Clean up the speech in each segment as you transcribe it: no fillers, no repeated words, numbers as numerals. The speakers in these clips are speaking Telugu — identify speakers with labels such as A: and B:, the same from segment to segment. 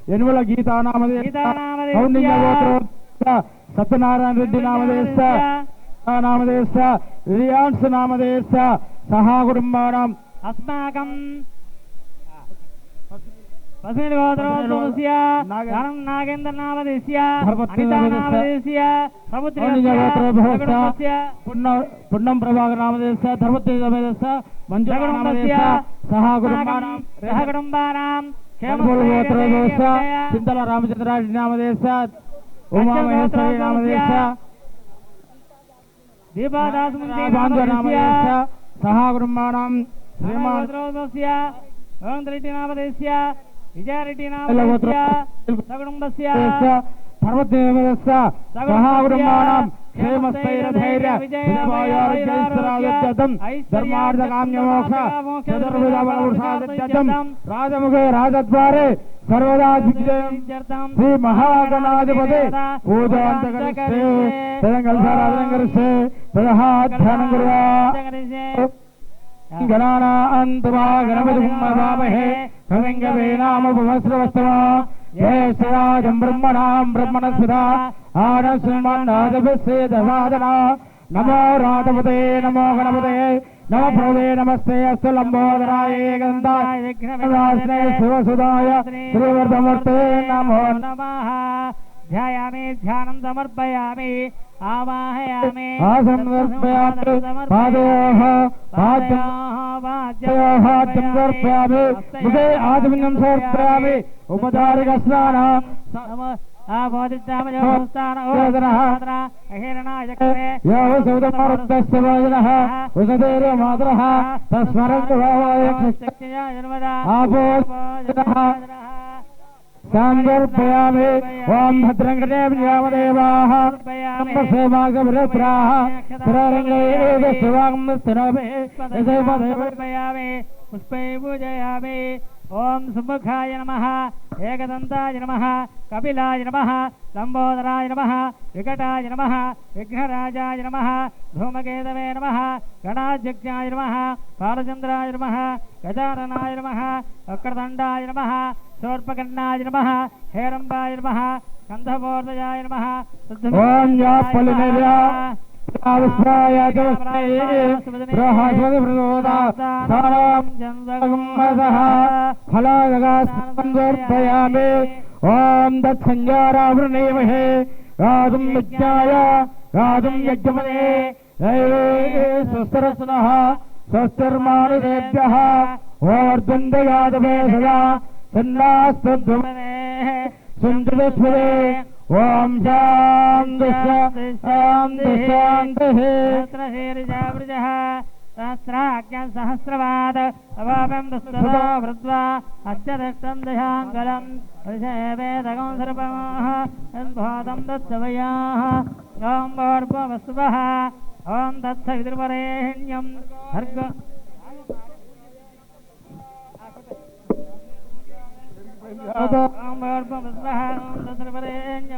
A: यनुवल गीता सत्यनारायण रेड्डी नामदेश नामदेश रियांश नामदेश सहा कुटुंबानां अस्माकं पश्चिम गोत्रोस्य धनं नागेंद्र नामदेस्य अनिता नामदेस्य समुद्रस्य पुण्यम प्रभाकर नामदेस्य धर्मतेज नामदेस्य मंजुला नामदेस्य सहा कुटुंबानां गोत्रोस्य चिंतल रामचंद्र नामदेस्य उमा महेश्वरी नामदेश दीपादास नामदेश सहा कुटुंबानां श्रीमान् रेड्डी नामदेस्य विजय रेड्डी नामदेस्य सकुटुंबस्य धर्मदेवस्य सहा कुटुंबानां क्षेमस्थैर्यधैर्य विजयवायोर्जयस्रागत्यं धर्मार्थकाम्यमोक्ष चतुर्विधबलवृषागत्यं राजमुखे राजद्वारे सर्वदा विजयं श्री महागणाधिपते पूजान्तकरिष्ये तदङ्गलसाराधनकरिष्ये तदहाध्यानं कुर्यात् गणानान्तवा गणपतिं नमामहे कविं कवीनामुपमस्रवस्तमा ज्येष्ठराजं ब्रह्मणां ब्रह्मणस्पदा आनस्मन्नादभिषेदसादना नमो राधपते नमो गणपते नमो प्रभवे नमस्ते अस्तु लंबोदराय गन्धाय विघ्नविनाशिने शिवसुदाय श्रीवर्धमूर्ते नमो नमः। ध्यायामि ध्यानं समर्पयामि आवाहयामि समर्पयामि पादयोः पाद्योः समर्पयामि मुखे आचमनं समर्पयामि उपचारिकस्नानः संकल्पयामि ओम भद्रं गणेभ्यामदेवाः सेवागभृत्राः सररङ्गे शिवागमस्तनभे यशोपदेवयामि पुष्पे पूजयामि ओम सुमुखाय नमः एकदन्ताय नमः कपिलाय नमः लंबोदराय नमः विकटाय नमः विघ्नराजाय नमः धूमकेतवे नमः गणाध्यक्षाय नमः बालचन्द्राय नमः गजाननाय नमः वक्रतुण्डाय नमः शूर्पकर्णाय नमः हेरम्बाय नमः स्कन्धपूर्णजाय नमः ओम या पलिनेर्या आवस्वाय जवस्ते प्रहास्वद प्रदोदा साराम जन्मगमसः फलागस्संवर्पयामि ओम दत्संजारावृणेमहे गातुं यज्ञाय गातुं यज्ञपदे दैवे स्वस्तरस्नः स्वस्तिर्मानुदेभ्यः ओर्द्वन्द्वयादवे सदा सन्नास्तद्वमने सुन्दरस्वरे ओम शांति शांति शांतिः सहस्रशीर्षवृजः सहस्राज्ञं सहस्रवाद अवापं दुस्ततो वृद्ध्वा अत्यदष्टं दशाङ्गलं वृषेवेदकं सर्वमः यद्भूतं तत्सवयाः ओम भोर्भुवस्सुवः ओम तत्सवितुर्वरेण्यं भर्गो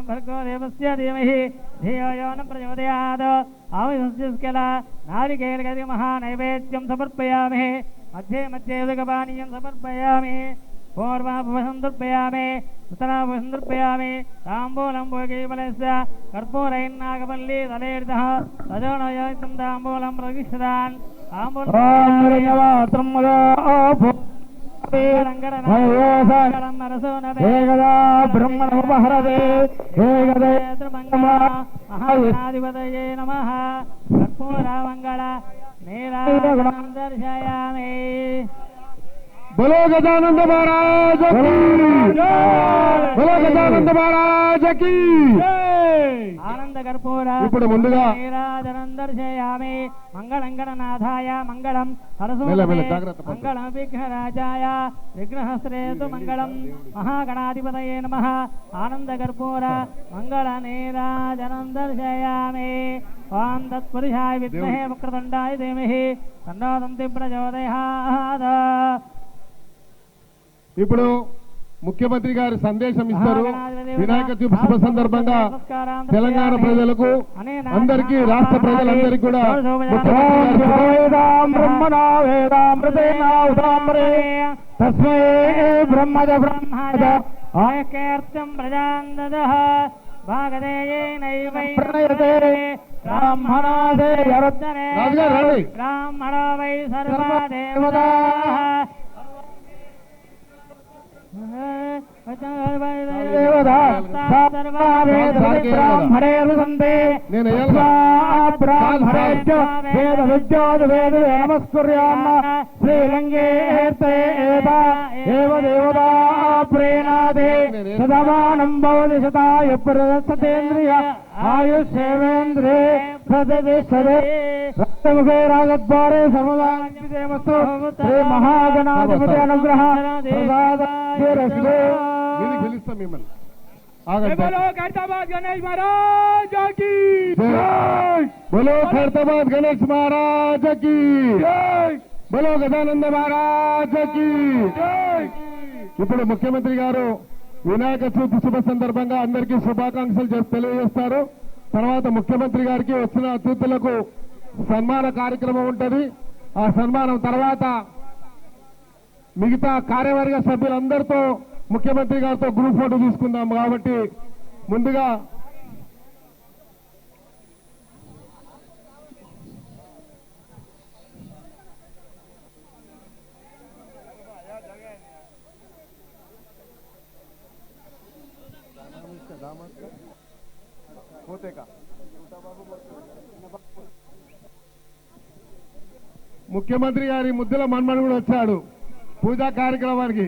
A: भर्गो देवस्य धीमहि धियो यो न प्रचोदयात् आविष्यस्कला नारिकेलगतिमहानैवेद्यं समर्पयामि मध्ये मध्ये उदकपानीयं समर्पयामि पूर्वाभुवसं तर्पयामि उत्तराभुवसं तर्पयामि ताम्बूलं भोगीबलस्य कर्पूरैर्नागवल्ली तलेर्तः तजोनयोक्तं ताम्बूलं प्रविशदान् एकदा ब्रह्मणोपहरते महाधिपतये नमः कर्पूरमङ्गल नीलागुणं दर्शयामि। बोलो गजानंद महाराज की बोलो गजानंद महाराज की आनंद ఆనందకర్పూర
B: ఇప్పుడు ముందుగా
A: నీరాజనం దర్శయామి మంగళం గణనాథాయ మంగళం మంగళం విఘ్నరాజాయ విఘ్నహస్త్రేతు మంగళం మహాగణాధిపతయే నమః ఆనందకర్పూర మంగళ నీరాజనం దర్శయామి ఓం తత్పురుషాయ విద్మహే వక్రతుండాయ ధీమహి తన్నో దంతి ప్రచోదయాత్.
B: ఇప్పుడు ముఖ్యమంత్రి గారి సందేశం ఇస్తారు. వినాయక చవితి శుభ సందర్భంగా తెలంగాణ ప్రజలకు అందరికీ రాష్ట్ర ప్రజలందరికీ కూడా
A: తస్మై బ్రహ్మజ బ్రహ్మజ ఆయకేర్తం ప్రజాందదః భాగదేయైనైవైతే బ్రాహ్మణోదే యరుద్ధనే బ్రాహ్మణో వై సర్వదేవతాః
B: శ్రీలంగే ప్రేణాదే సదమానం భవతి శతాయ ప్రదర్శతేంద్రియ ఆయుష్యేంద్రే ప్రతిష్టతే రక్తముఖే రాగద్వారే సమదామస్తు శ్రీ మహాగణాధిపతి అనుగ్రహ పిలుస్తాం మిమ్మల్ని.
A: గణేష్ మహారాజ్ కి
B: బోలో ఖైరతాబాద్ గణేష్ మహారాజ్ కి బోలో గజానంద మహారాజ్ కి. ఇప్పుడు ముఖ్యమంత్రి గారు వినాయక చవితి శుభ సందర్భంగా అందరికీ శుభాకాంక్షలు తెలియజేస్తారు. తర్వాత ముఖ్యమంత్రి గారికి వచ్చిన అతిథులకు సన్మాన కార్యక్రమం ఉంటుంది. ఆ సన్మానం తర్వాత మిగతా కార్యవర్గ సభ్యులందరితో ముఖ్యమంత్రి గారితో గ్రూప్ ఫోటో తీసుకుందాం. కాబట్టి ముందుగా ముఖ్యమంత్రి గారి ముద్దుల మన్మడు కూడా వచ్చాడు పూజా కార్యక్రమానికి.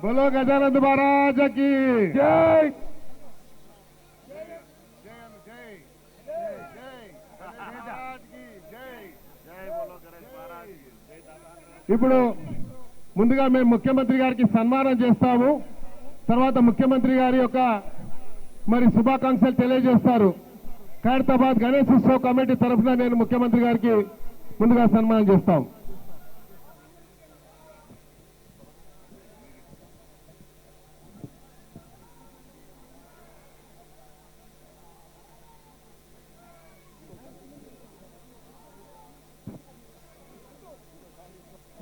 B: బోలో గజానంద మహారాజ్ కి జై. ఇప్పుడు ముందుగా మేము ముఖ్యమంత్రి గారికి సన్మానం చేస్తాము. తర్వాత ముఖ్యమంత్రి గారి యొక్క మరి శుభాకాంక్షలు తెలియజేస్తారు. ఖైరతాబాద్ గణేష్ ఉత్సవ కమిటీ తరఫున నేను ముఖ్యమంత్రి గారికి ముందుగా సన్మానం చేస్తాం.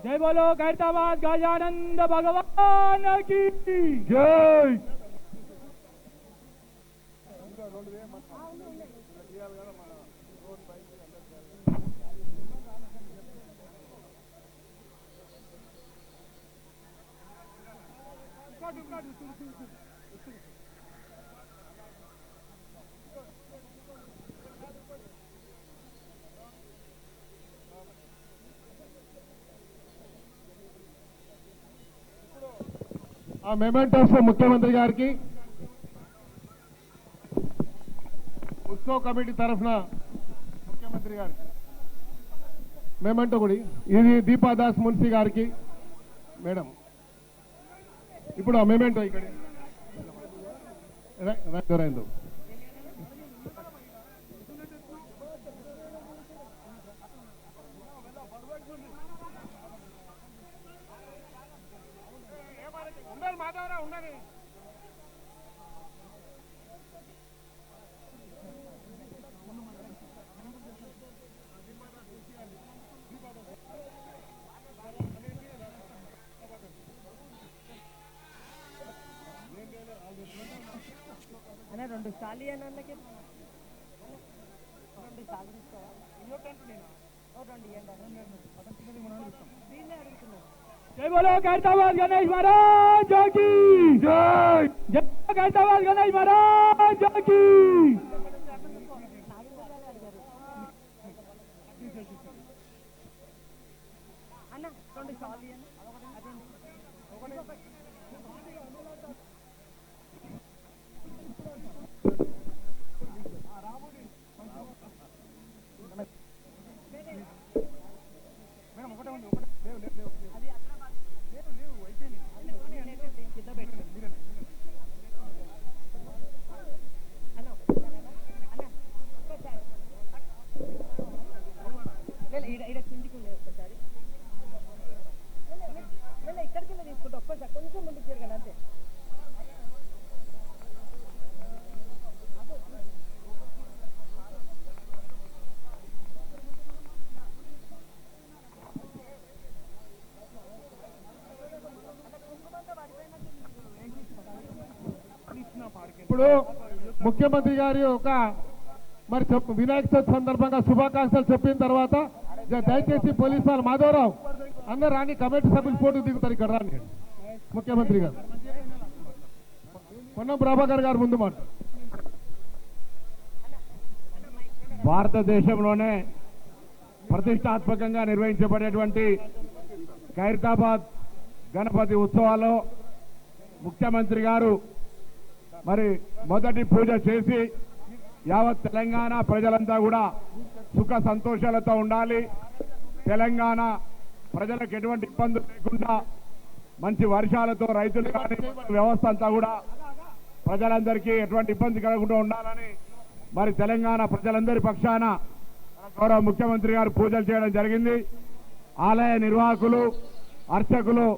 A: జై బోలో ఖైరతాబాద్ గజానంద భగవాన్ కి జై.
B: ఆ మెమెంటోస్ ముఖ్యమంత్రి గారికి ఉత్సవ కమిటీ తరఫున ముఖ్యమంత్రి గారికి మెమెంటో కూడా ఇది దీపాదాస్ మున్సి గారికి మేడం. ఇప్పుడు ఆ మెమెంటో ఇక్కడ రైందు ఉండని.
A: అనే రెండు ఖాళీ అన్నకి రెండు ఖాళీ తీసుకోవా జై బోలో ఖైరతాబాద్ గణేష్ మహారాజ్ కి జై. జై ఖైరతాబాద్ గణేష్ మహారాజ్ కి. అన్న రెండు ఖాళీ అన్న
B: ఇప్పుడు ముఖ్యమంత్రి గారి ఒక మరి వినాయక చవితి సందర్భంగా శుభాకాంక్షలు చెప్పిన తర్వాత దయచేసి పోలీసు వాళ్ళు మాధవరావు అందరు రాని కమిటీ సభ్యులు ఫోటో దిగుతారు ఇక్కడ రాని ముఖ్యమంత్రి గారు పొన్నం ప్రభాకర్ గారు ముందు మాట.
C: భారతదేశంలోనే ప్రతిష్టాత్మకంగా నిర్వహించబడేటువంటి ఖైరతాబాద్ గణపతి ఉత్సవాల్లో ముఖ్యమంత్రి గారు మరి మొదటి పూజ చేసి యావత్ తెలంగాణ ప్రజలంతా కూడా సుఖ సంతోషాలతో ఉండాలి, తెలంగాణ ప్రజలకు ఎటువంటి ఇబ్బందులు లేకుండా మంచి వర్షాలతో రైతులు కానీ వ్యవస్థ అంతా కూడా ప్రజలందరికీ ఎటువంటి ఇబ్బంది కలగకుండా ఉండాలని మరి తెలంగాణ ప్రజలందరి పక్షాన గౌరవ ముఖ్యమంత్రి గారు పూజలు చేయడం జరిగింది. ఆలయ నిర్వాహకులు అర్చకులు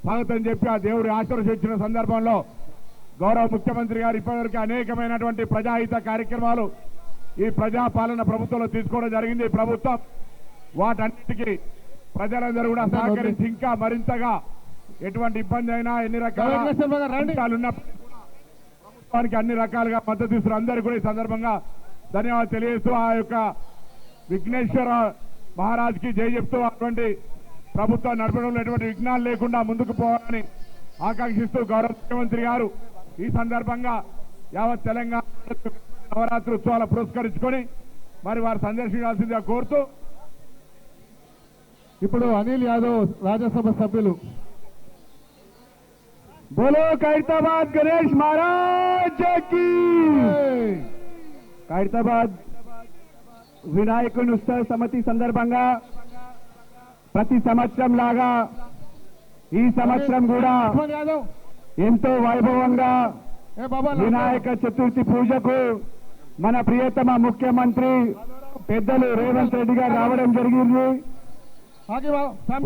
C: స్వాగతం చెప్పి ఆ దేవుడి ఆశీర్వదించిన సందర్భంలో గౌరవ ముఖ్యమంత్రి గారు ఇప్పటివరకు అనేకమైనటువంటి ప్రజాహిత కార్యక్రమాలు ఈ ప్రజాపాలన ప్రభుత్వంలో తీసుకోవడం జరిగింది. ప్రభుత్వం వాటన్నిటికీ ప్రజలందరూ కూడా సహకరించి ఇంకా మరింతగా ఎటువంటి ఇబ్బంది అయినా ఎన్ని రకాల అంశాలున్న ప్రభుత్వానికి అన్ని రకాలుగా మద్దతు ఇస్తున్న అందరికీ కూడా ఈ సందర్భంగా ధన్యవాదాలు తెలియజేస్తూ ఆ యొక్క విఘ్నేశ్వర మహారాజ్కి జై చెప్తూ అటువంటి ప్రభుత్వం నడపడంలో ఎటువంటి విఘ్నాలు లేకుండా ముందుకు పోవాలని ఆకాంక్షిస్తూ గౌరవ ముఖ్యమంత్రి గారు ఈ సందర్భంగా యావత్ తెలంగాణ నవరాత్రి ఉత్సవాలు పురస్కరించుకొని మరి వారు సందర్శించాల్సిందిగా కోరుతూ
B: ఇప్పుడు అనిల్ యాదవ్ రాజ్యసభ సభ్యులు.
A: बोलो खैरताबाद गणेश महाराज की. ఖైరతాబాద్ వినాయకుని ఉత్సవ సమితి సందర్భంగా ప్రతి సంవత్సరం లాగా ఈ సంవత్సరం కూడా
B: యాదవ్
A: ఎంతో వైభవంగా వినాయక చతుర్థి పూజకు మన ప్రియతమ ముఖ్యమంత్రి పెద్దలు రేవంత్ రెడ్డి గారు రావడం జరిగింది.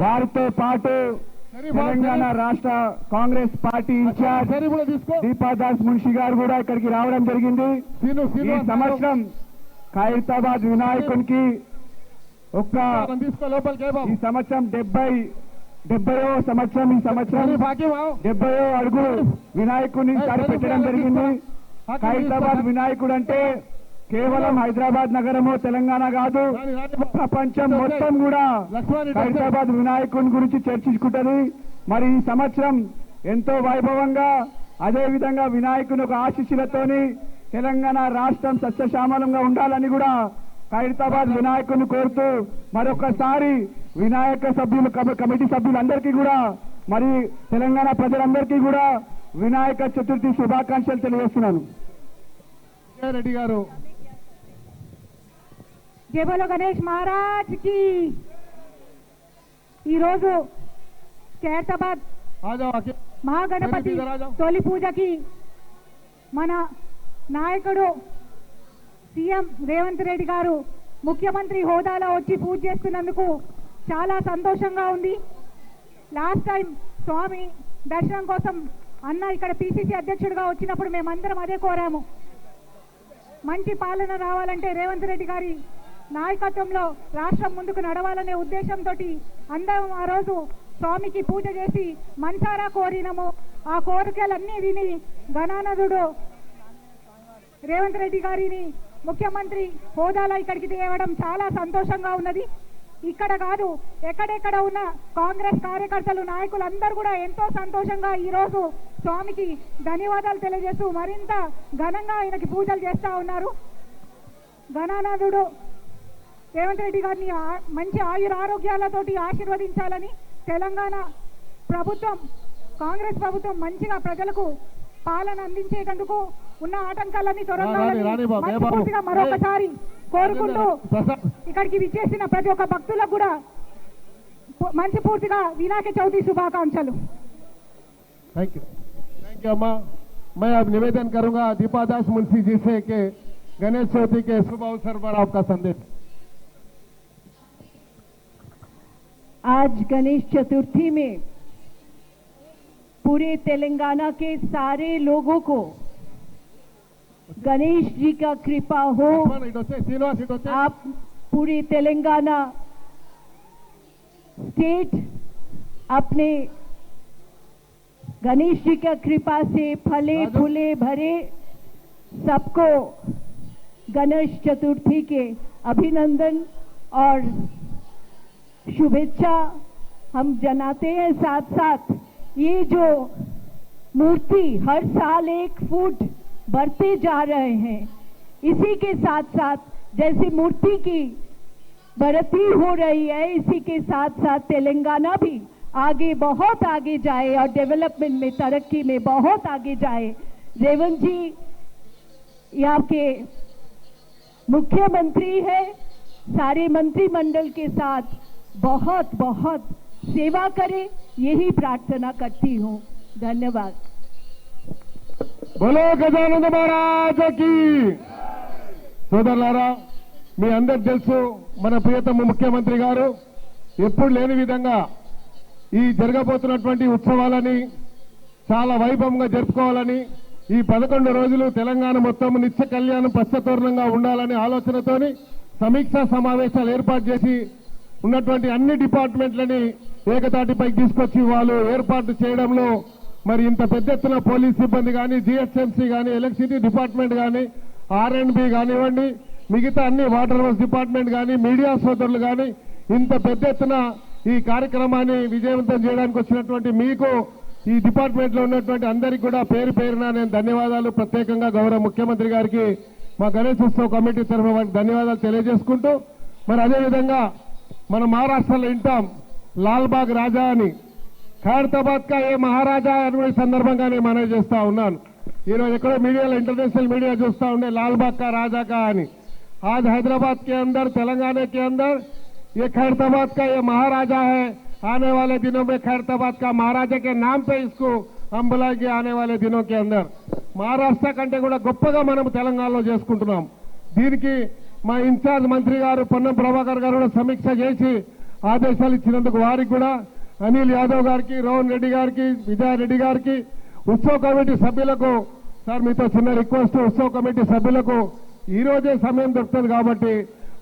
A: వారితో పాటు తెలంగాణ రాష్ట్ర కాంగ్రెస్ పార్టీ ఇన్ఛార్జ్ దీపాదాస్ మున్షి గారు కూడా ఇక్కడికి రావడం జరిగింది. ఈ సంవత్సరం ఖైరతాబాద్ వినాయకునికి ఈ సంవత్సరం 70వ సంవత్సరం ఈ సంవత్సరం 70వ అడుగు వినాయకుని పెట్టడం జరిగింది. ఖైరతాబాద్ వినాయకుడు అంటే కేవలం హైదరాబాద్ నగరము తెలంగాణ కాదు, ప్రపంచం మొత్తం కూడా ఖైరతాబాద్ వినాయకుని గురించి చర్చించుకుంటది. మరి ఈ సంవత్సరం ఎంతో వైభవంగా అదే విధంగా వినాయకుని ఒక ఆశీస్సులతోని తెలంగాణ రాష్ట్రం సస్యశ్యామలంగా ఉండాలని కూడా ఖైరతాబాద్ వినాయకుని కోరుతూ మరొకసారి వినాయక సభ్యులు కమిటీ సభ్యులందరికీ కూడా మరి తెలంగాణ ప్రజలందరికీ కూడా వినాయక చతుర్థి శుభాకాంక్షలు తెలియజేస్తున్నాను.
B: రెడ్డి గారు.
D: జై బోలో గణేష్ మహారాజ్ కి. ఈరోజు ఖైరతాబాద్ మహాగణపతి తొలి పూజకి మన నాయకుడు సీఎం రేవంత్ రెడ్డి గారు ముఖ్యమంత్రి హోదాలో వచ్చి పూజ చేస్తున్నందుకు చాలా సంతోషంగా ఉంది. లాస్ట్ టైం స్వామి దర్శనం కోసం అన్న ఇక్కడ పిసిసి అధ్యక్షుడిగా వచ్చినప్పుడు మేమందరం అదే కోరాము. మంచి పాలన రావాలంటే రేవంత్ రెడ్డి గారి నాయకత్వంలో రాష్ట్రం ముందుకు నడవాలనే ఉద్దేశంతో అందరం ఆ రోజు స్వామికి పూజ చేసి మనసారా కోరినము. ఆ కోరికలన్నీ విని గణానదుడు రేవంత్ రెడ్డి గారిని ముఖ్యమంత్రి హోదాలో ఇక్కడికి తేవడం చాలా సంతోషంగా ఉన్నది. ఇక్కడ కాదు ఎక్కడెక్కడ ఉన్న కాంగ్రెస్ కార్యకర్తలు నాయకులు అందరూ కూడా ఎంతో సంతోషంగా ఈరోజు స్వామికి ధన్యవాదాలు తెలియజేస్తూ మరింత ఘనంగా ఆయనకి పూజలు చేస్తూ ఉన్నారు. గణానాథుడు రేవంత్ రెడ్డి గారిని మంచి ఆయురారోగ్యాలతోటి ఆశీర్వదించాలని తెలంగాణ ప్రభుత్వం కాంగ్రెస్ ప్రభుత్వం మంచిగా ప్రజలకు పాలన అందించేటందుకు ఉన్న ఆటంకాలన్నీ తొలగాలని మరొకసారి కోరుకుంటూ ఇక్కడికి విచ్చేసిన ప్రతి ఒక్క భక్తులకు కూడా మంచి పూర్తిగా వినాయక చవితి శుభాకాంక్షలు.
B: थैंक यू अम्मा. मैं अब निवेदन करूंगा दीपादास मुंशी जी से कि गणेश चौथी के शुभ अवसर पर आपका संदेश.
E: आज गणेश चतुर्थी में पूरे तेलंगाना के सारे लोगों को गणेश जी का कृपा हो. आप पूरी तेलंगाना स्टेट अपने गणेश जी का कृपा से फले फूले भरे सबको गणेश चतुर्थी के अभिनंदन और शुभेच्छा हम जनाते हैं। साथ साथ ये जो मूर्ति हर साल 1 फुट बढ़ते जा रहे हैं, इसी के साथ साथ जैसे मूर्ति की बढ़ती हो रही है, इसी के साथ साथ तेलंगाना भी आगे बहुत आगे जाए और डेवलपमेंट में, तरक्की में बहुत आगे जाए। रेवंत जी यहाँ के मुख्यमंत्री है, सारे मंत्रिमंडल के साथ बहुत बहुत सेवा करें, यही प्रार्थना करती हूँ। धन्यवाद।
B: बोलो गजानंद महाराज की। సోదరులారా, మీ అందరికి తెలుసు మన ప్రియతమ ముఖ్యమంత్రి గారు ఎప్పుడు లేని విధంగా ఈ జరగబోతున్నటువంటి ఉత్సవాలని చాలా వైభవంగా జరుపుకోవాలని, ఈ 11 రోజులు తెలంగాణ మొత్తం నిత్య కళ్యాణం పచ్చతోరణంగా ఉండాలనే ఆలోచనతోని సమీక్షా సమావేశాలు ఏర్పాటు చేసి ఉన్నటువంటి అన్ని డిపార్ట్మెంట్లని ఏకతాటిపైకి తీసుకొచ్చి వాళ్ళు ఏర్పాటు చేయడంలో మరి ఇంత పెద్ద ఎత్తున పోలీస్ సిబ్బంది కానీ, జిహెచ్ఎంసీ కానీ, ఎలక్ట్రిసిటీ డిపార్ట్మెంట్ కానీ, ఆర్ఎండ్బి కానివ్వండి, మిగతా అన్ని వాటర్ వర్క్స్ డిపార్ట్మెంట్ కానీ, మీడియా సోదరులు కానీ ఇంత పెద్ద ఎత్తున ఈ కార్యక్రమాన్ని విజయవంతం చేయడానికి వచ్చినటువంటి మీకు, ఈ డిపార్ట్మెంట్ లో ఉన్నటువంటి అందరికీ కూడా పేరు పేరున నేను ధన్యవాదాలు ప్రత్యేకంగా గౌరవ ముఖ్యమంత్రి గారికి మా గణేష్ ఉత్సవ కమిటీ తరఫున వారికి ధన్యవాదాలు తెలియజేసుకుంటూ, మరి అదేవిధంగా మన మహారాష్ట్రలో వింటాం లాల్బాగ్ రాజా అని, ఖైరతాబాద్ కా ఏ మహారాజా అని సందర్భంగా నేను మనవి చేస్తా ఉన్నాను. ఈరోజు ఎక్కడో మీడియాలో, ఇంటర్నేషనల్ मीडिया చూస్తా ఉండే लालबाग का राजा का అని। आज हैदराबाद के अंदर, तेलंगाना के अंदर ये खैरताबाद का ये महाराजा है। आने वाले दिनों में खैरताबाद का महाराजा के नाम पे इसको हम बुलाएंगे। आने वाले दिनों के अंदर మహారాష్ట్ర కంటే కూడా గొప్పగా మనం తెలంగాణలో చేసుకుంటున్నాం। దీనికి మా ఇన్ఛార్జ్ మంత్రి గారు పొన్నం ప్రభాకర్ గారు కూడా సమీక్ష చేసి ఆదేశాలు ఇచ్చినందుకు వారికి కూడా, అనిల్ యాదవ్ గారికి, రోహన్ రెడ్డి గారికి, విజయారెడ్డి గారికి, ఉత్సవ కమిటీ సభ్యులకు, సార్ మీతో చిన్న రిక్వెస్ట్, ఉత్సవ కమిటీ సభ్యులకు ఈ రోజే సమయం దొరుకుతుంది కాబట్టి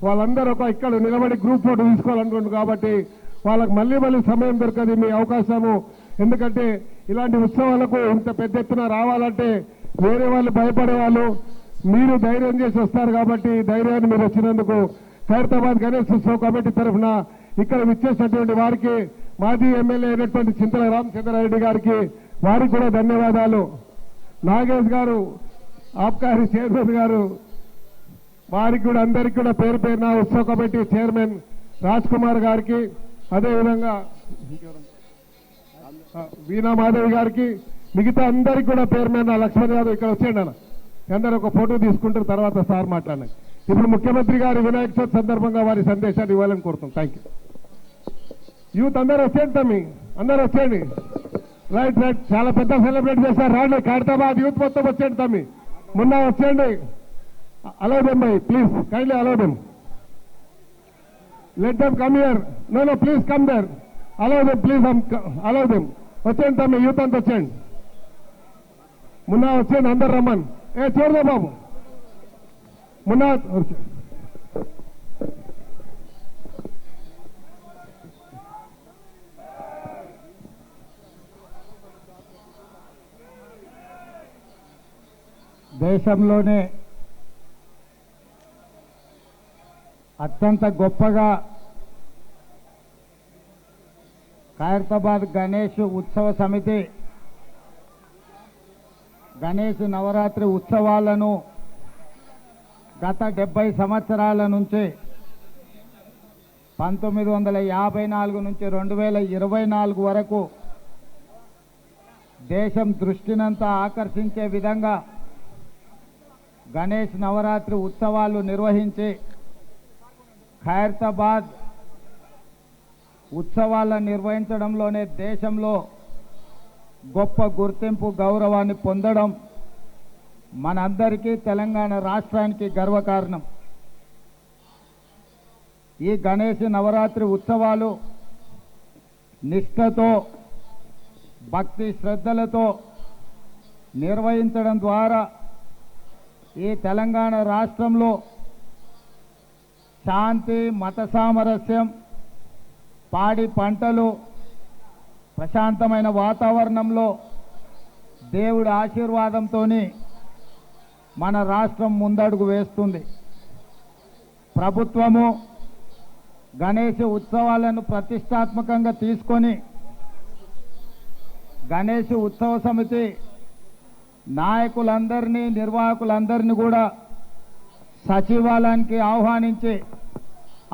B: వాళ్ళందరూ ఇక్కడ నిలబడి గ్రూప్ ఫోటో తీసుకోవాలనుకుంటున్నారు కాబట్టి వాళ్ళకి మళ్ళీ సమయం దొరకదు మీ అవకాశము। ఎందుకంటే ఇలాంటి ఉత్సవాలకు ఇంత పెద్ద ఎత్తున రావాలంటే వేరే వాళ్ళు భయపడే వాళ్ళు, మీరు ధైర్యం చేసి వస్తారు కాబట్టి ధైర్యాన్ని మీరు వచ్చినందుకు ఖైరతాబాద్ గణేష్ ఉత్సవ కమిటీ తరఫున ఇక్కడ విచ్చేసినటువంటి వారికి, మాజీ ఎమ్మెల్యే అయినటువంటి చింతల రామచంద్రారెడ్డి గారికి వారికి కూడా ధన్యవాదాలు। నాగేష్ గారు, ఆబ్కారీ చైర్మన్ గారు, వారికి కూడా అందరికీ కూడా పేరు పేరున ఉత్సవ కమిటీ చైర్మన్ రాజ్ కుమార్ గారికి, అదేవిధంగా వీణా మాధవి గారికి, మిగతా అందరికీ కూడా పేరు మీద లక్ష్మణ్ యాదవ్ ఇక్కడ వచ్చేయండి అన్న, అందరూ ఒక ఫోటో తీసుకుంటారు, తర్వాత సార్ మాట్లాడండి। ఇప్పుడు ముఖ్యమంత్రి గారి వినాయక చవితి సందర్భంగా వారి సందేశాన్ని ఇవ్వాలని కోరుతాం। Thank you. యూత్ అందరూ వచ్చేయండి తమ్మి, అందరూ వచ్చేయండి। రైట్ రైట్, చాలా పెద్ద సెలబ్రేట్ చేశారు, రాండి ఖైరతాబాద్ యూత్ మొత్తం వచ్చేయండి తమ్మి, మొన్న వచ్చేయండి। Allow them by, please kindly allow them, let them come here, no please come there, allow them please, allow them, వచ్చేయండి తమ్మి, యూత్ అంతా వచ్చేయండి, మొన్న వచ్చేయండి, అందరు రమ్మని, చూడదా బాబు మొన్న
A: దేశంలోనే అత్యంత గొప్పగా ఖైరతాబాద్ గణేష్ ఉత్సవ సమితి గణేష్ నవరాత్రి ఉత్సవాలను గత 70 సంవత్సరాల నుంచి 1954 నుంచి 2024 వరకు దేశం దృష్టినంతా ఆకర్షించే విధంగా గణేష్ నవరాత్రి ఉత్సవాలు నిర్వహించి ఖైరతాబాద్ ఉత్సవాలను నిర్వహించడంలోనే దేశంలో గొప్ప గుర్తింపు, గౌరవాన్ని పొందడం మనందరికీ, తెలంగాణ రాష్ట్రానికి గర్వకారణం। ఈ గణేష్ నవరాత్రి ఉత్సవాలు నిష్ఠతో, భక్తి శ్రద్ధలతో నిర్వహించడం ద్వారా ఈ తెలంగాణ రాష్ట్రంలో శాంతి, మత సామరస్యం, పాడి పంటలు, ప్రశాంతమైన వాతావరణంలో దేవుడి ఆశీర్వాదంతో
F: మన రాష్ట్రం ముందడుగు వేస్తుంది. ప్రభుత్వము గణేష్ ఉత్సవాలను ప్రతిష్టాత్మకంగా తీసుకొని గణేష్ ఉత్సవ సమితి నాయకులందరినీ నిర్వాహకులందరినీ కూడా సచివాలయానికి ఆహ్వానించి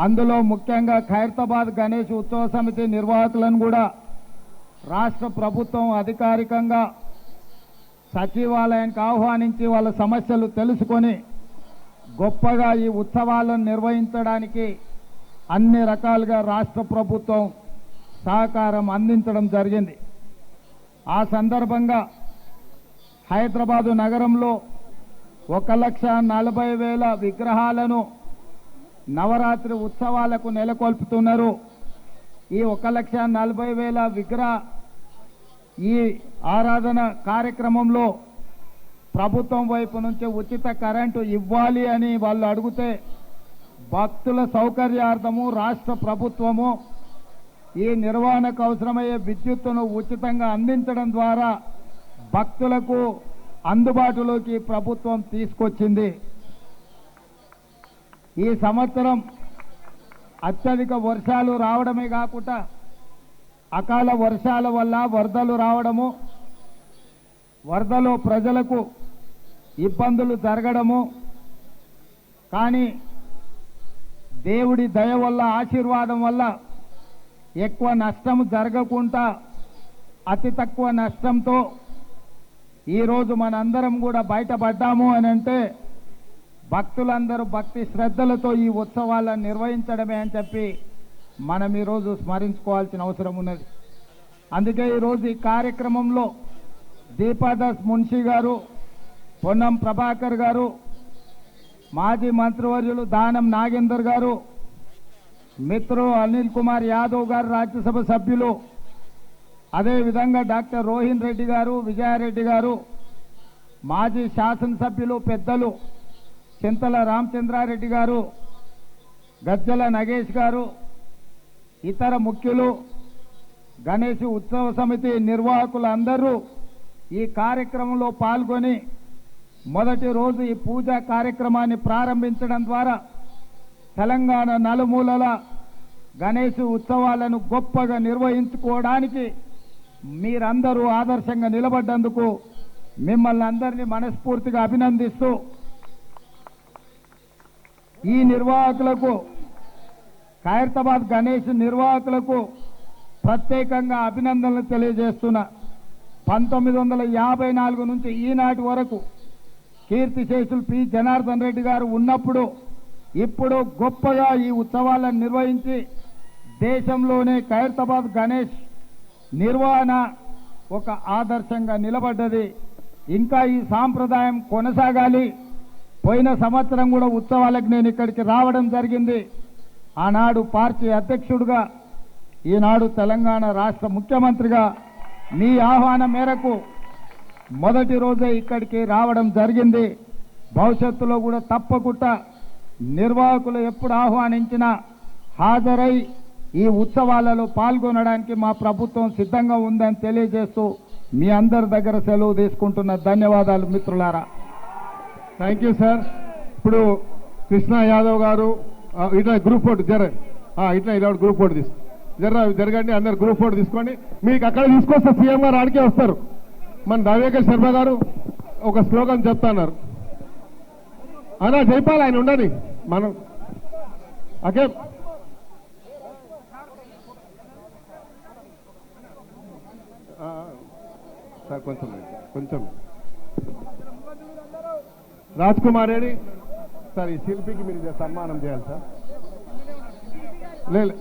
F: అందులో ముఖ్యంగా ఖైరతాబాద్ గణేష్ ఉత్సవ సమితి నిర్వాహకులను కూడా రాష్ట్ర ప్రభుత్వం అధికారికంగా సచివాలయానికి ఆహ్వానించి వాళ్ళ సమస్యలు తెలుసుకొని గొప్పగా ఈ ఉత్సవాలను నిర్వహించడానికి అన్ని రకాలుగా రాష్ట్ర ప్రభుత్వం సహకారం అందించడం జరిగింది. ఆ సందర్భంగా హైదరాబాదు నగరంలో 1,40,000 విగ్రహాలను నవరాత్రి ఉత్సవాలకు నెలకొల్పుతున్నారు. ఈ 1,40,000 విగ్రహ ఈ ఆరాధన కార్యక్రమంలో ప్రభుత్వం వైపు నుంచి ఉచిత కరెంటు ఇవ్వాలి అని వాళ్ళు అడిగితే భక్తుల సౌకర్యార్థము రాష్ట్ర ప్రభుత్వము ఈ నిర్వహణకు అవసరమయ్యే విద్యుత్తును ఉచితంగా అందించడం ద్వారా భక్తులకు అందుబాటులోకి ప్రభుత్వం తీసుకొచ్చింది. ఈ సంవత్సరం అత్యధిక వర్షాలు రావడమే కాకుండా అకాల వర్షాల వల్ల వరదలు రావడము, వరదలో ప్రజలకు ఇబ్బందులు జరగడము, కానీ దేవుడి దయ వల్ల ఆశీర్వాదం వల్ల ఎక్కువ నష్టం జరగకుండా అతి తక్కువ నష్టంతో ఈరోజు మనందరం కూడా బయటపడ్డాము అని అంటే భక్తులందరూ భక్తి శ్రద్ధలతో ఈ ఉత్సవాలను నిర్వహించడమే అని చెప్పి మనం ఈరోజు స్మరించుకోవాల్సిన అవసరం ఉన్నది. అందుకే ఈరోజు ఈ కార్యక్రమంలో దీపాదాస్ మున్షి గారు, పొన్నం ప్రభాకర్ గారు, మాజీ మంత్రివర్యులు దానం నాగేందర్ గారు, మిత్రులు అనిల్ కుమార్ యాదవ్ గారు రాజ్యసభ సభ్యులు, అదేవిధంగా డాక్టర్ రోహిన్ రెడ్డి గారు, విజయారెడ్డి గారు, మాజీ శాసనసభ్యులు పెద్దలు చింతల రామచంద్రారెడ్డి గారు, గజ్జల నగేష్ గారు, ఇతర ముఖ్యులు, గణేష్ ఉత్సవ సమితి నిర్వాహకులు అందరూ ఈ కార్యక్రమంలో పాల్గొని మొదటి రోజు ఈ పూజా కార్యక్రమాన్ని ప్రారంభించడం ద్వారా తెలంగాణ నలుమూలల గణేష్ ఉత్సవాలను గొప్పగా నిర్వహించుకోవడానికి మీరందరూ ఆదర్శంగా నిలబడ్డందుకు మిమ్మల్ని అందరినీ మనస్ఫూర్తిగా అభినందిస్తూ ఈ నిర్వాహకులకు, ఖైరతాబాద్ గణేష్ నిర్వాహకులకు ప్రత్యేకంగా అభినందనలు తెలియజేస్తున్నా. 1954 నుంచి ఈనాటి వరకు కీర్తిశేషులు పి జనార్దన్ రెడ్డి గారు ఉన్నప్పుడు ఇప్పుడు గొప్పగా ఈ ఉత్సవాలను నిర్వహించి దేశంలోనే ఖైరతాబాద్ గణేష్ నిర్వహణ ఒక ఆదర్శంగా నిలబడ్డది. ఇంకా ఈ సాంప్రదాయం కొనసాగాలి. పోయిన సంవత్సరం కూడా ఉత్సవాలకు నేను ఇక్కడికి రావడం జరిగింది. ఆనాడు పార్టీ అధ్యక్షుడిగా, ఈనాడు తెలంగాణ రాష్ట్ర ముఖ్యమంత్రిగా మీ ఆహ్వానం మేరకు మొదటి రోజే ఇక్కడికి రావడం జరిగింది. భవిష్యత్తులో కూడా తప్పకుండా నిర్వాహకులు ఎప్పుడు ఆహ్వానించినా హాజరై ఈ ఉత్సవాలలో పాల్గొనడానికి మా ప్రభుత్వం సిద్ధంగా ఉందని తెలియజేస్తూ మీ అందరి దగ్గర సెలవు తీసుకుంటున్న. ధన్యవాదాలు మిత్రులారా.
B: Thank you sir. ఇప్పుడు కృష్ణ యాదవ్ గారు ఇట్లా గ్రూప్ ఫోటో ఇట్లా ఇలా గ్రూప్ ఫోటో జరగండి. అందరు గ్రూప్ ఫోటో తీసుకోండి. మీకు అక్కడ తీసుకొస్తే సీఎం గారు ఆడికే వస్తారు. మన రవిశంకర్ శర్మ గారు ఒక స్లోగన్ చెప్తున్నారు. అలా చెప్పాలి, ఆయన ఉండని మనం ఓకే. సార్ కొంచెం రాజ్ కుమార్ రెడ్డి సార్, ఈ శిల్పికి మీరు సన్మానం చేయాలి సార్. లేదు,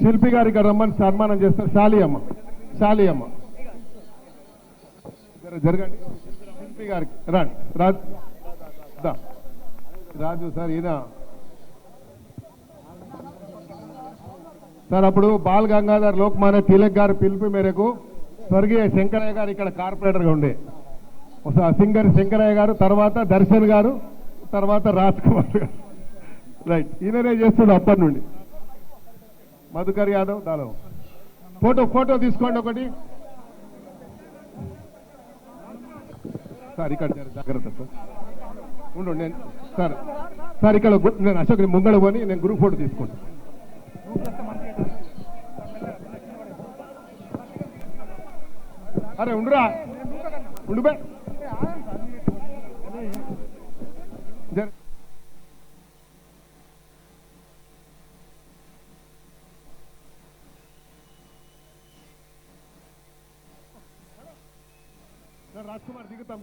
B: శిల్పి గారు ఇక్కడ రమ్మని సన్మానం చేస్తారు. శాలి అమ్మ జరగండి. శిల్పి గారికి రండి. రాజు సార్, ఈయన సార్ అప్పుడు బాల్ గంగాధర్ లోక్మాన్య తిలక్ గారు పిలుపు మేరకు స్వర్గీయ శంకరయ్య గారు ఇక్కడ కార్పొరేటర్గా ఉండే సింగర్ శంకరయ్య గారు, తర్వాత దర్శన్ గారు, తర్వాత రాజ్ కుమార్ గారు. రైట్, ఈయననే చేస్తున్నాడు అప్పటి నుండి. మధుకర్ యాదవ్ దాలో ఫోటో తీసుకోండి ఒకటి. సార్ ఇక్కడ జాగ్రత్త సార్ ఉండు నేను సార్ ఇక్కడ నేను అశోక్ ముంగడ పోని నేను గ్రూప్ ఫోటో తీసుకుంటాను. అరే ఉండురా ఉండు బే రాజ్ కుమార్ దిగుతాం.